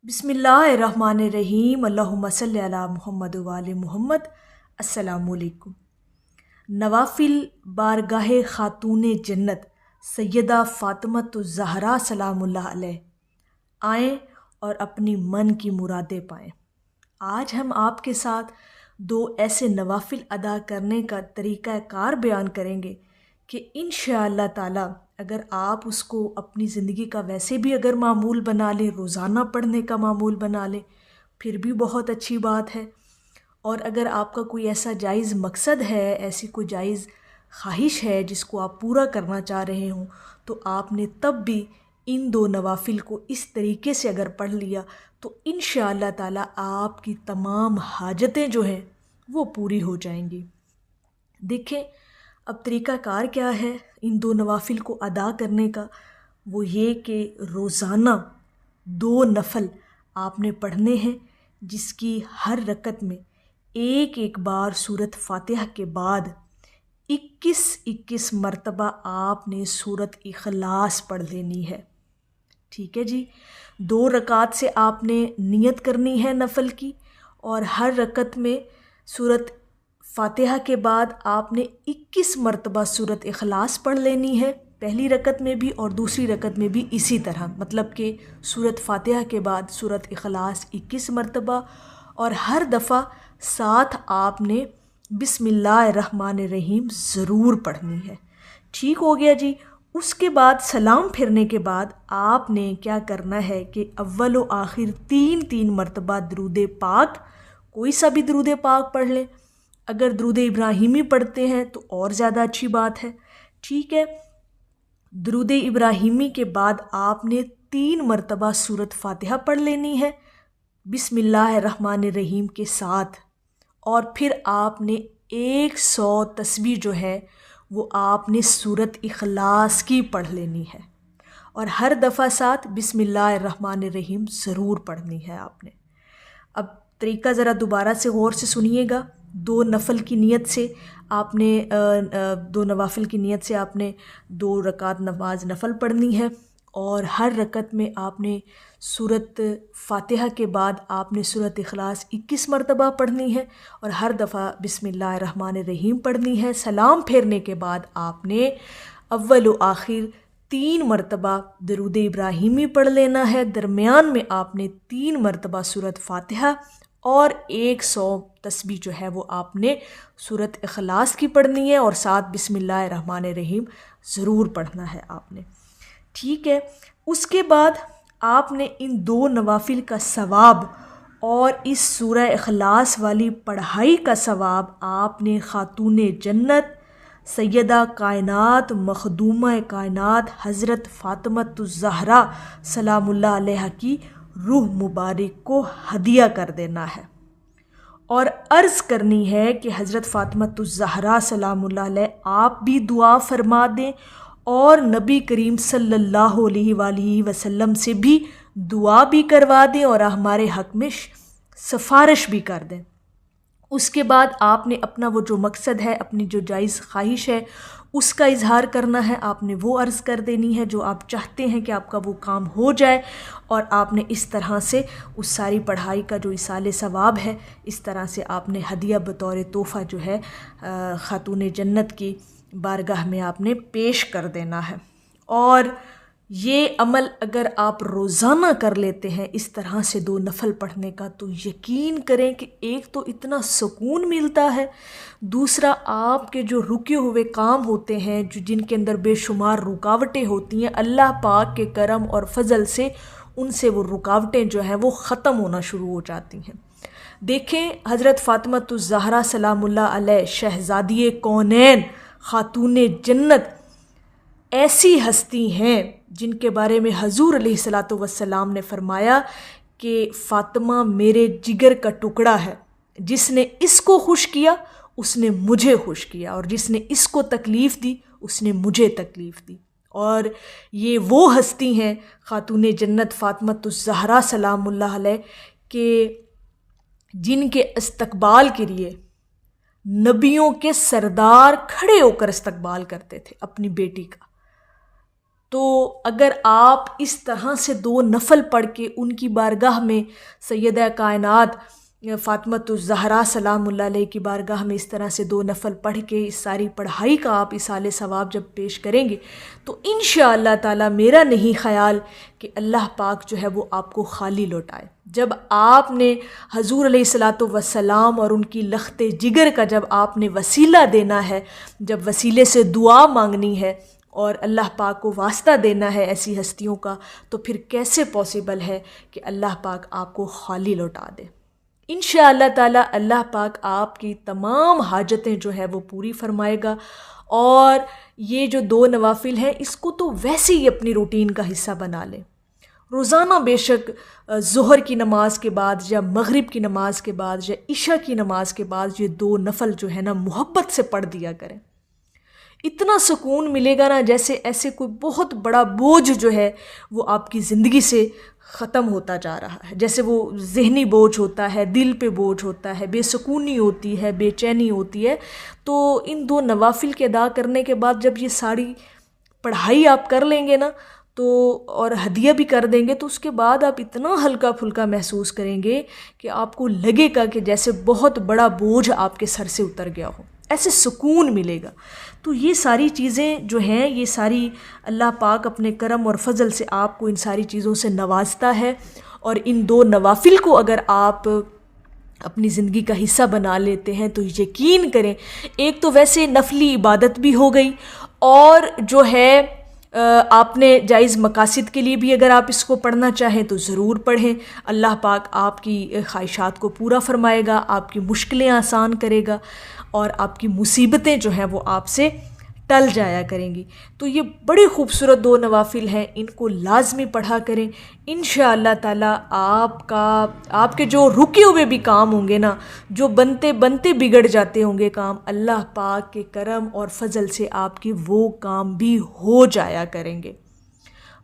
بسم اللہ الرحمن الرحیم، اللہم صلی علی محمد و آل محمد۔ السلام علیکم۔ نوافل بارگاہ خاتون جنت سیدہ فاطمۃ الزہرا سلام اللہ علیہ آئیں اور اپنی من کی مرادیں پائیں۔ آج ہم آپ کے ساتھ دو ایسے نوافل ادا کرنے کا طریقہ کار بیان کریں گے کہ انشاءاللہ تعالی اگر آپ اس کو اپنی زندگی کا ویسے بھی اگر معمول بنا لیں، روزانہ پڑھنے کا معمول بنا لیں، پھر بھی بہت اچھی بات ہے۔ اور اگر آپ کا کوئی ایسا جائز مقصد ہے، ایسی کوئی جائز خواہش ہے جس کو آپ پورا کرنا چاہ رہے ہوں، تو آپ نے تب بھی ان دو نوافل کو اس طریقے سے اگر پڑھ لیا تو انشاءاللہ تعالی آپ کی تمام حاجتیں جو ہیں وہ پوری ہو جائیں گی۔ دیکھیں اب طریقہ کار کیا ہے ان دو نوافل کو ادا کرنے کا، وہ یہ کہ روزانہ 2 نفل آپ نے پڑھنے ہیں، جس کی ہر رکعت میں ایک بار سورۃ فاتحہ کے بعد 21 مرتبہ آپ نے سورۃ اخلاص پڑھ لینی ہے۔ ٹھیک ہے جی، 2 رکعات سے آپ نے نیت کرنی ہے نفل کی، اور ہر رکعت میں سورۃ فاتحہ کے بعد آپ نے 21 مرتبہ سورۃ اخلاص پڑھ لینی ہے، پہلی رکعت میں بھی اور دوسری رکعت میں بھی اسی طرح، مطلب کہ سورۃ فاتحہ کے بعد سورۃ اخلاص 21 مرتبہ، اور ہر دفعہ ساتھ آپ نے بسم اللہ الرحمن الرحیم ضرور پڑھنی ہے۔ ٹھیک ہو گیا جی۔ اس کے بعد سلام پھرنے کے بعد آپ نے کیا کرنا ہے کہ اول و آخر 3 مرتبہ درود پاک، کوئی سا بھی درود پاک پڑھ لیں، اگر درود ابراہیمی پڑھتے ہیں تو اور زیادہ اچھی بات ہے۔ ٹھیک ہے، درود ابراہیمی کے بعد آپ نے 3 مرتبہ سورۃ فاتحہ پڑھ لینی ہے بسم اللہ الرحمن الرحیم کے ساتھ، اور پھر آپ نے 100 تسبیح جو ہے وہ آپ نے سورۃ اخلاص کی پڑھ لینی ہے، اور ہر دفعہ ساتھ بسم اللہ الرحمن الرحیم ضرور پڑھنی ہے آپ نے۔ اب طریقہ ذرا دوبارہ سے غور سے سنیے گا۔ 2 نفل کی نیت سے آپ نے 2 نوافل کی نیت سے آپ نے 2 رکعت نماز نفل پڑھنی ہے، اور ہر رکعت میں آپ نے سورۃ فاتحہ کے بعد آپ نے سورۃ اخلاص 21 مرتبہ پڑھنی ہے، اور ہر دفعہ بسم اللہ الرحمن الرحیم پڑھنی ہے۔ سلام پھیرنے کے بعد آپ نے اول و آخر 3 مرتبہ درود ابراہیمی پڑھ لینا ہے، درمیان میں آپ نے 3 مرتبہ سورۃ فاتحہ اور 100 تسبیح جو ہے وہ آپ نے سورۃ اخلاص کی پڑھنی ہے، اور ساتھ بسم اللہ الرحمن الرحیم ضرور پڑھنا ہے آپ نے۔ ٹھیک ہے، اس کے بعد آپ نے ان 2 نوافل کا ثواب اور اس سورہ اخلاص والی پڑھائی کا ثواب آپ نے خاتون جنت سیدہ کائنات مخدومہ کائنات حضرت فاطمۃ الزہرا سلام اللہ علیہ کی روح مبارک کو ہدیہ کر دینا ہے، اور عرض کرنی ہے کہ حضرت فاطمۃ الزہرا سلام اللہ علیہ آپ بھی دعا فرما دیں، اور نبی کریم صلی اللہ علیہ وآلہ وسلم سے بھی دعا بھی کروا دیں، اور ہمارے حق میں سفارش بھی کر دیں۔ اس کے بعد آپ نے اپنا وہ جو مقصد ہے، اپنی جو جائز خواہش ہے، اس کا اظہار کرنا ہے، آپ نے وہ عرض کر دینی ہے جو آپ چاہتے ہیں کہ آپ کا وہ کام ہو جائے، اور آپ نے اس طرح سے اس ساری پڑھائی کا جو ایصال ثواب ہے، اس طرح سے آپ نے ہدیہ بطور تحفہ جو ہے خاتون جنت کی بارگاہ میں آپ نے پیش کر دینا ہے۔ اور یہ عمل اگر آپ روزانہ کر لیتے ہیں اس طرح سے 2 نفل پڑھنے کا، تو یقین کریں کہ ایک تو اتنا سکون ملتا ہے، دوسرا آپ کے جو رکے ہوئے کام ہوتے ہیں، جن کے اندر بے شمار رکاوٹیں ہوتی ہیں، اللہ پاک کے کرم اور فضل سے ان سے وہ رکاوٹیں جو ہیں وہ ختم ہونا شروع ہو جاتی ہیں۔ دیکھیں حضرت فاطمۃ الزہرا سلام اللہ علیہ شہزادی کونین خاتون جنت ایسی ہستی ہیں جن کے بارے میں حضور علیہ الصلاۃ والسلام نے فرمایا کہ فاطمہ میرے جگر کا ٹکڑا ہے، جس نے اس کو خوش کیا اس نے مجھے خوش کیا، اور جس نے اس کو تکلیف دی اس نے مجھے تکلیف دی۔ اور یہ وہ ہستی ہیں خاتون جنت فاطمۃ الزہرا سلام اللہ علیہ کہ جن کے استقبال کے لیے نبیوں کے سردار کھڑے ہو کر استقبال کرتے تھے اپنی بیٹی کا۔ تو اگر آپ اس طرح سے 2 نفل پڑھ کے ان کی بارگاہ میں سیدہ کائنات فاطمۃ الزہرا سلام اللہ علیہ کی بارگاہ میں اس طرح سے 2 نفل پڑھ کے اس ساری پڑھائی کا آپ اصالِ ثواب جب پیش کریں گے تو انشاءاللہ تعالی میرا نہیں خیال کہ اللہ پاک جو ہے وہ آپ کو خالی لوٹائے۔ جب آپ نے حضور علیہ الصلاۃ والسلام اور ان کی لخت جگر کا جب آپ نے وسیلہ دینا ہے، جب وسیلے سے دعا مانگنی ہے اور اللہ پاک کو واسطہ دینا ہے ایسی ہستیوں کا، تو پھر کیسے پاسبل ہے کہ اللہ پاک آپ کو خالی لوٹا دے؟ انشاءاللہ تعالی اللہ پاک آپ کی تمام حاجتیں جو ہے وہ پوری فرمائے گا۔ اور یہ جو 2 نوافل ہیں اس کو تو ویسے ہی اپنی روٹین کا حصہ بنا لیں۔ روزانہ بے شک ظہر کی نماز کے بعد یا مغرب کی نماز کے بعد یا عشاء کی نماز کے بعد یہ 2 نفل جو ہے نا محبت سے پڑھ دیا کریں۔ اتنا سکون ملے گا نا جیسے ایسے کوئی بہت بڑا بوجھ جو ہے وہ آپ کی زندگی سے ختم ہوتا جا رہا ہے، جیسے وہ ذہنی بوجھ ہوتا ہے، دل پہ بوجھ ہوتا ہے، بے سکونی ہوتی ہے، بے چینی ہوتی ہے۔ تو ان 2 نوافل کے ادا کرنے کے بعد جب یہ ساری پڑھائی آپ کر لیں گے نا تو اور ہدیہ بھی کر دیں گے تو اس کے بعد آپ اتنا ہلکا پھلکا محسوس کریں گے کہ آپ کو لگے گا کہ جیسے بہت بڑا بوجھ آپ کے سر سے اتر گیا ہو، ایسے سکون ملے گا۔ تو یہ ساری چیزیں جو ہیں یہ ساری اللہ پاک اپنے کرم اور فضل سے آپ کو ان ساری چیزوں سے نوازتا ہے، اور ان 2 نوافل کو اگر آپ اپنی زندگی کا حصہ بنا لیتے ہیں تو یقین کریں ایک تو ویسے نفلی عبادت بھی ہو گئی، اور جو ہے آپ نے جائز مقاصد کے لیے بھی اگر آپ اس کو پڑھنا چاہیں تو ضرور پڑھیں۔ اللہ پاک آپ کی خواہشات کو پورا فرمائے گا، آپ کی مشکلیں آسان کرے گا، اور آپ کی مصیبتیں جو ہیں وہ آپ سے ٹل جایا کریں گی۔ تو یہ بڑے خوبصورت 2 نوافل ہیں، ان کو لازمی پڑھا کریں۔ انشاءاللہ تعالی آپ کے جو رکے ہوئے بھی کام ہوں گے نا، جو بنتے بنتے بگڑ جاتے ہوں گے کام، اللہ پاک کے کرم اور فضل سے آپ کے وہ کام بھی ہو جایا کریں گے۔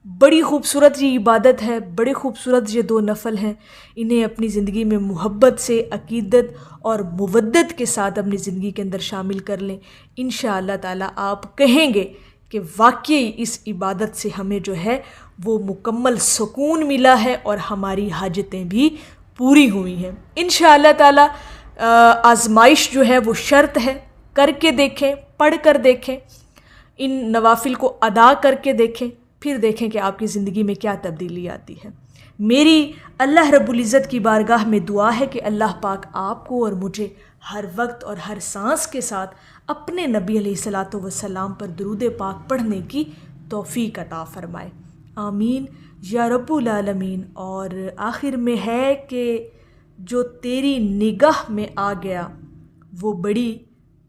بڑی خوبصورت یہ عبادت ہے، بڑے خوبصورت یہ 2 نفل ہیں، انہیں اپنی زندگی میں محبت سے، عقیدت اور مودت کے ساتھ اپنی زندگی کے اندر شامل کر لیں۔ انشاءاللہ تعالی آپ کہیں گے کہ واقعی اس عبادت سے ہمیں جو ہے وہ مکمل سکون ملا ہے اور ہماری حاجتیں بھی پوری ہوئی ہیں۔ انشاءاللہ تعالی آزمائش جو ہے وہ شرط ہے، کر کے دیکھیں، پڑھ کر دیکھیں، ان نوافل کو ادا کر کے دیکھیں، پھر دیکھیں کہ آپ کی زندگی میں کیا تبدیلی آتی ہے۔ میری اللہ رب العزت کی بارگاہ میں دعا ہے کہ اللہ پاک آپ کو اور مجھے ہر وقت اور ہر سانس کے ساتھ اپنے نبی علیہ الصلاۃ والسلام پر درود پاک پڑھنے کی توفیق عطا فرمائے، آمین یا رب العالمین۔ اور آخر میں ہے کہ جو تیری نگاہ میں آ گیا وہ بڑی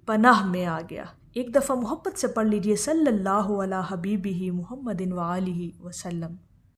پناہ میں آ گیا۔ ایک دفعہ محبت سے پڑھ لیجئے، صلی اللہ علی حبیبہ محمد وآلہ وسلم۔